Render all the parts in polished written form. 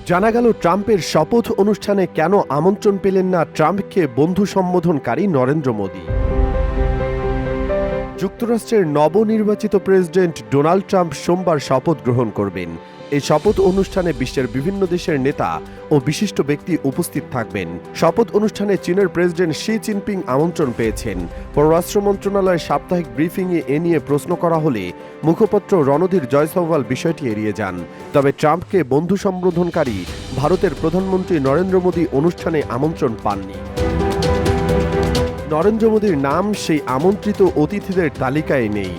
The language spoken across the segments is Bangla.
জানা গেল ট্রাম্পের শপথ অনুষ্ঠানে কেন আমন্ত্রণ পেলেন না ট্রাম্পকে বন্ধু সম্বোধনকারী নরেন্দ্র মোদী। যুক্তরাষ্ট্রের নবনির্বাচিত প্রেসিডেন্ট ডোনাল্ড ট্রাম্প সোমবার শপথ গ্রহণ করবেন। এই শপথ অনুষ্ঠানে বিশ্বের বিভিন্ন দেশের নেতা ও বিশিষ্ট ব্যক্তি উপস্থিত থাকবেন। শপথ অনুষ্ঠানে চীনের প্রেসিডেন্ট শি জিনপিং আমন্ত্রণ পেয়েছেন। পররাষ্ট্র মন্ত্রণালয়ের সাপ্তাহিক ব্রিফিংয়ে এ নিয়ে প্রশ্ন করা হলে মুখপাত্র রণধীর জয়সওয়াল বিষয়টি এড়িয়ে যান। তবে ট্রাম্পকে বন্ধু সম্বোধনকারী ভারতের প্রধানমন্ত্রী নরেন্দ্র মোদী অনুষ্ঠানে আমন্ত্রণ পাননি। নরেন্দ্র মোদীর নাম সেই আমন্ত্রিত অতিথিদের তালিকায় নেই।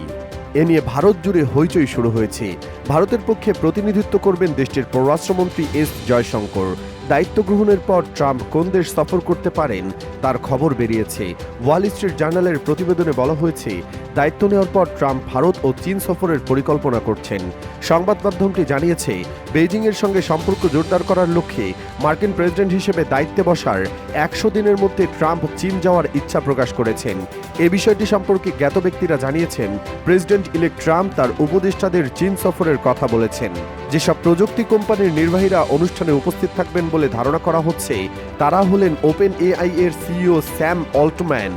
এ নিয়ে ভারত জুড়ে হইচই শুরু হয়েছে। ভারতের পক্ষে প্রতিনিধিত্ব করবেন দেশটির পররাষ্ট্রমন্ত্রী এস জয়শঙ্কর। দায়িত্ব গ্রহণের পর ট্রাম্প কোন দেশ সফর করতে পারেন তার খবর বেরিয়েছে। ওয়াল স্ট্রিট জার্নালের প্রতিবেদনে বলা হয়েছে, দায়িত্ব নেওয়ার পর ট্রাম্প ভারত ও চীন সফরের পরিকল্পনা করছেন। সংবাদ মাধ্যমটি জানিয়েছে, বেইজিংয়ের সঙ্গে সম্পর্ক জোরদার করার লক্ষ্যে মার্কিন প্রেসিডেন্ট হিসেবে দায়িত্বে বসার 100 দিনের মধ্যে ট্রাম্প চীন যাওয়ার ইচ্ছা প্রকাশ করেছেন। এ বিষয়টি সম্পর্কে জ্ঞাত ব্যক্তিরা জানিয়েছেন, প্রেসিডেন্ট ইলেক্ট ট্রাম্প তার উপদেষ্টাদের চীন সফরের কথা বলেছেন। যেসব প্রযুক্তি কোম্পানির নির্বাহীরা অনুষ্ঠানে উপস্থিত থাকবেন বলে ধারণা করা হচ্ছে, তারা হলেন ওপেন এআই এর সিইও স্যাম অল্টম্যান,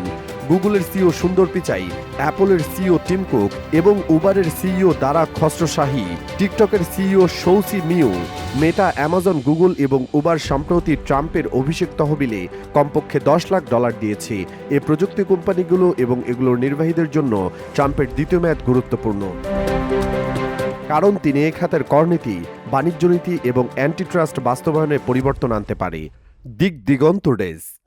গুগলের সিইও সুন্দর পিচাই, অ্যাপলের সিইও টিম কুক এবং উবারের সিইও দারা খসরোশাহী, টিকটকের সিইও শৌসি মিউ। মেটা, অ্যামাজন, গুগল এবং উবার সম্প্রতি ট্রাম্পের অভিষেক তহবিলে কমপক্ষে $10 লাখ দিয়েছে। এ প্রযুক্তি কোম্পানিগুলো এবং এগুলোর নির্বাহীদের জন্য ট্রাম্পের দ্বিতীয় মেয়াদ গুরুত্বপূর্ণ, কারণ তিনি এ খাতের করনীতি, বাণিজ্য নীতি এবং অ্যান্টিট্রাস্ট বাস্তবায়নে পরিবর্তন আনতে পারে। দিগন্ত ডেস্ক।